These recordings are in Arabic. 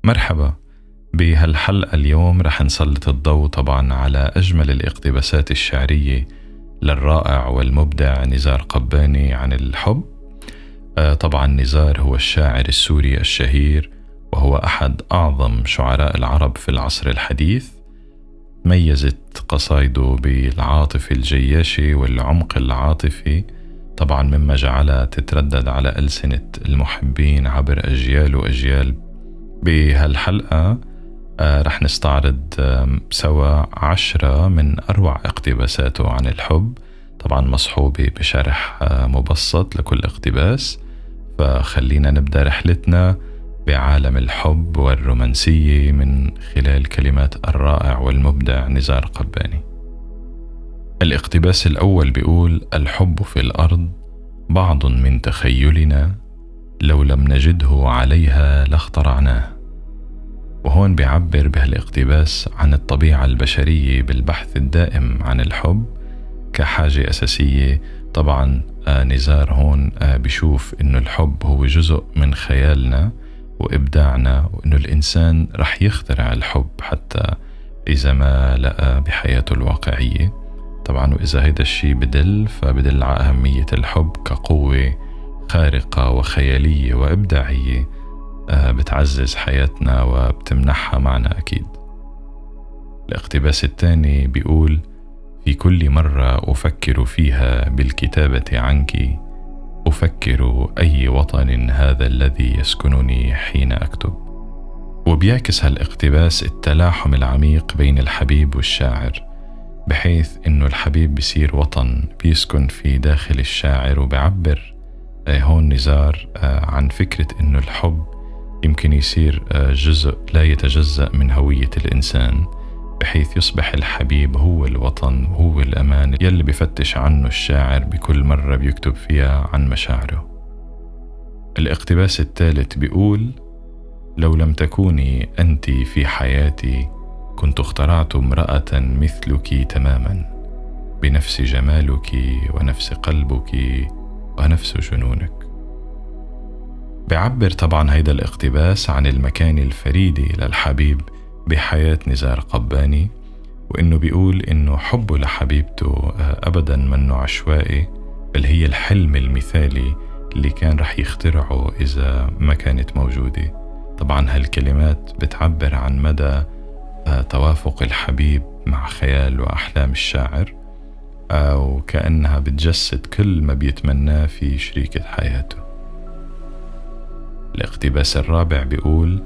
مرحبا. بهالحلقة اليوم رح نسلط الضوء طبعا على أجمل الاقتباسات الشعرية للرائع والمبدع نزار قباني عن الحب. طبعا نزار هو الشاعر السوري الشهير، وهو أحد أعظم شعراء العرب في العصر الحديث. ميزت قصائده بالعاطفة الجياشة والعمق العاطفي، طبعا مما جعلها تتردد على ألسنة المحبين عبر أجيال وأجيال. بهالحلقة رح نستعرض سوا 10 من أروع اقتباساته عن الحب، طبعا مصحوبة بشرح مبسط لكل اقتباس. فخلينا نبدأ رحلتنا بعالم الحب والرومانسية من خلال كلمات الرائع والمبدع نزار قباني. الاقتباس الأول بيقول: الحب في الأرض بعض من تخيلنا، لو لم نجده عليها لاخترعناه. وهون بيعبر بهالاقتباس عن الطبيعة البشرية بالبحث الدائم عن الحب كحاجة أساسية. طبعا نزار هون بيشوف إنه الحب هو جزء من خيالنا وإبداعنا، وإنه الإنسان رح يخترع الحب حتى إذا ما لقى بحياته الواقعية. طبعا وإذا هيدا الشيء فبدل على أهمية الحب كقوة خارقة وخيالية وإبداعية بتعزز حياتنا وبتمنحها معنى أكيد. الاقتباس الثاني بيقول: في كل مرة أفكر فيها بالكتابة عنك، أفكر أي وطن هذا الذي يسكنني حين أكتب. وبيعكس هالاقتباس التلاحم العميق بين الحبيب والشاعر، بحيث إنه الحبيب بيصير وطن بيسكن في داخل الشاعر. وبيعبر هون نزار عن فكرة إنه الحب يمكن يصير جزء لا يتجزأ من هوية الإنسان، بحيث يصبح الحبيب هو الوطن وهو الأمان يلي بفتش عنه الشاعر بكل مرة بيكتب فيها عن مشاعره. الاقتباس الثالث بيقول: لو لم تكوني أنت في حياتي، كنت اخترعت امرأة مثلك تماما، بنفس جمالك ونفس قلبك ونفس جنونك. بيعبر طبعا هيدا الاقتباس عن المكان الفريد للحبيب بحياة نزار قباني، وإنه بيقول إنه حبه لحبيبته أبدا منه عشوائي، بل هي الحلم المثالي اللي كان رح يخترعه إذا ما كانت موجودة. طبعا هالكلمات بتعبر عن مدى توافق الحبيب مع خيال وأحلام الشاعر، وكأنها بتجسد كل ما بيتمناه في شريكة حياته. الاقتباس الرابع بيقول: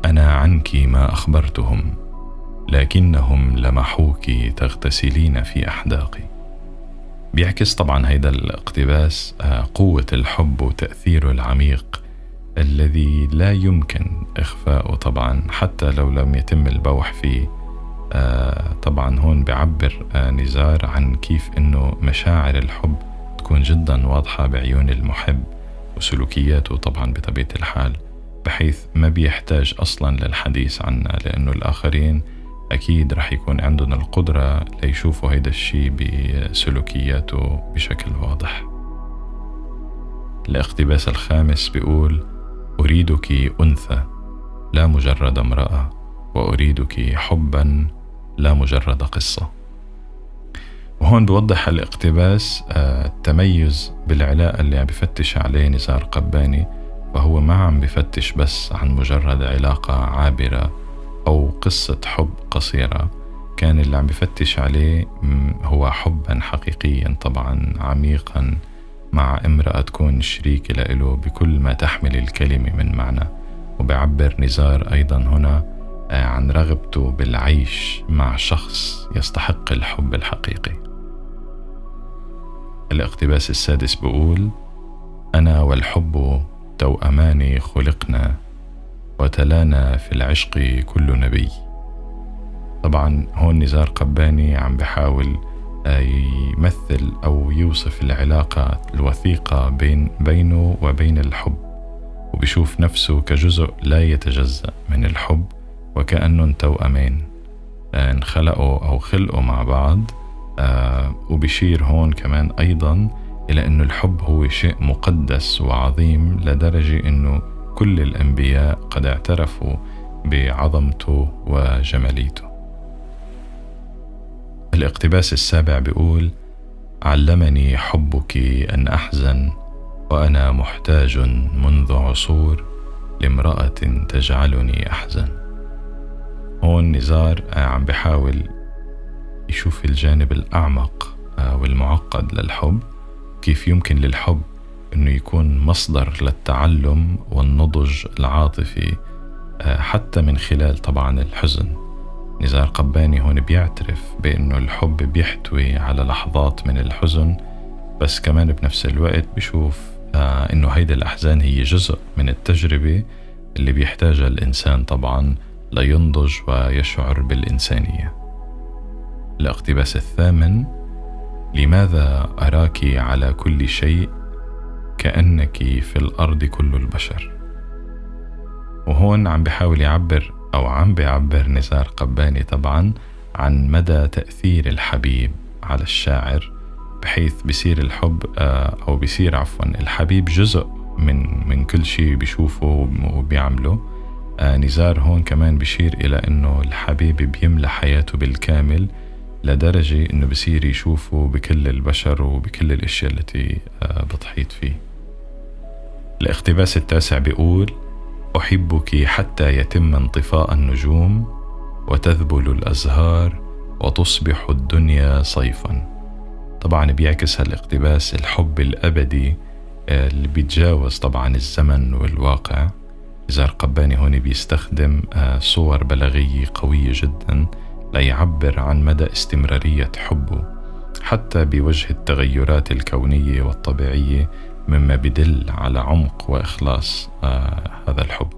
أنا عنك ما أخبرتهم، لكنهم لمحوك تغتسلين في أحداقي. بيعكس طبعا هيدا الاقتباس قوة الحب وتأثيره العميق الذي لا يمكن إخفاؤه، طبعا حتى لو لم يتم البوح فيه. طبعا هون بيعبر نزار عن كيف إنه مشاعر الحب تكون جدا واضحة بعيون المحب، وسلوكياته طبعا بطبيعة الحال، بحيث ما بيحتاج أصلا للحديث عنها، لأنه الآخرين أكيد رح يكون عندهم القدرة ليشوفوا هيدا الشيء بسلوكياته بشكل واضح. الاقتباس الخامس بيقول: أريدك أنثى لا مجرد امرأة، وأريدك حبا لا مجرد قصة. وهون بوضح الاقتباس التميز بالعلاقة اللي عم بفتش عليه نزار قباني، فهو ما عم بفتش بس عن مجرد علاقة عابرة أو قصة حب قصيرة، كان اللي عم بفتش عليه هو حبا حقيقيا طبعا عميقا مع امرأة تكون شريكة له بكل ما تحمل الكلمة من معنى. وبيعبر نزار أيضا هنا عن رغبته بالعيش مع شخص يستحق الحب الحقيقي. الاقتباس السادس بيقول: أنا والحب توأمان خلقنا، وتلانا في العشق كل نبي. طبعا هون نزار قباني عم بحاول يمثل أو يوصف العلاقة الوثيقة بينه وبين الحب، وبيشوف نفسه كجزء لا يتجزأ من الحب، وكأنهم توأمين انخلقوا أو خلقوا مع بعض. وبيشير هون كمان أيضا إلى أنه الحب هو شيء مقدس وعظيم، لدرجة أنه كل الأنبياء قد اعترفوا بعظمته وجماليته. الاقتباس السابع بيقول: علمني حبك أن أحزن وأنا محتاج منذ عصور لامرأة تجعلني أحزن. هون نزار عم بحاول يشوف الجانب الأعمق والمعقد للحب، كيف يمكن للحب أنه يكون مصدر للتعلم والنضج العاطفي حتى من خلال طبعا الحزن. نزار قباني هون بيعترف بأنه الحب بيحتوي على لحظات من الحزن، بس كمان بنفس الوقت بيشوف أنه هيدا الأحزان هي جزء من التجربة اللي بيحتاجها الإنسان طبعا لينضج ويشعر بالإنسانية. الاقتباس الثامن: لماذا أراك على كل شيء كأنك في الأرض كل البشر. وهون عم بيعبر نزار قباني طبعا عن مدى تأثير الحبيب على الشاعر، بحيث بيصير الحبيب جزء من كل شيء بيشوفه وبيعمله. نزار هون كمان بيشير إلى أنه الحبيب بيملى حياته بالكامل لدرجة أنه بيصير يشوفه بكل البشر وبكل الأشياء التي بتحيط فيه. الاقتباس التاسع بيقول: أحبك حتى يتم انطفاء النجوم وتذبل الأزهار وتصبح الدنيا صيفا. طبعا بيعكس هالاقتباس الحب الأبدي اللي بيتجاوز طبعا الزمن والواقع. نزار قباني هون بيستخدم صور بلاغية قوية جدا ليعبر عن مدى استمرارية حبه حتى بوجه التغيرات الكونية والطبيعية، مما بدل على عمق وإخلاص هذا الحب.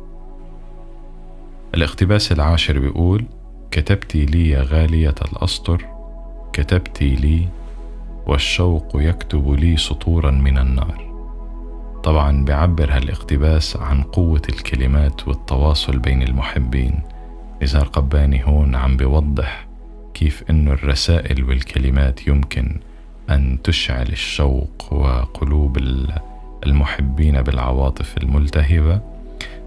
الاقتباس العاشر بيقول: كتبتي لي يا غالية الأسطر، كتبتي لي والشوق يكتب لي سطورا من النار. طبعا بيعبر هالاقتباس عن قوة الكلمات والتواصل بين المحبين. نزار قباني هون عم بيوضح كيف إنه الرسائل والكلمات يمكن أن تشعل الشوق وقلوب المحبين بالعواطف الملتهبة،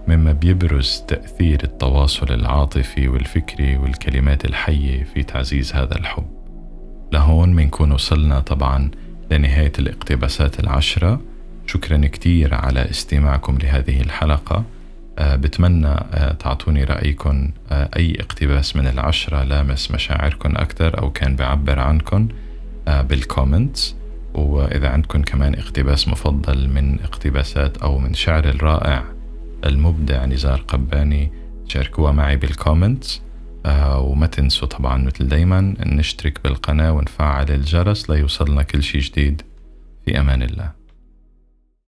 مما بيبرز تأثير التواصل العاطفي والفكري والكلمات الحية في تعزيز هذا الحب. لهون منكون وصلنا طبعا لنهاية الاقتباسات العشرة. شكرا كتير على استماعكم لهذه الحلقة. بتمنى تعطوني رأيكم، أي اقتباس من العشرة لامس مشاعركم أكتر أو كان بعبر عنكم بالكومنتس. وإذا عندكم كمان اقتباس مفضل من اقتباسات أو من شعر الرائع المبدع نزار قباني شاركوها معي بالكومنتس. وما تنسوا طبعا مثل دايما نشترك بالقناة ونفعل الجرس ليوصلنا كل شيء جديد. في أمان الله.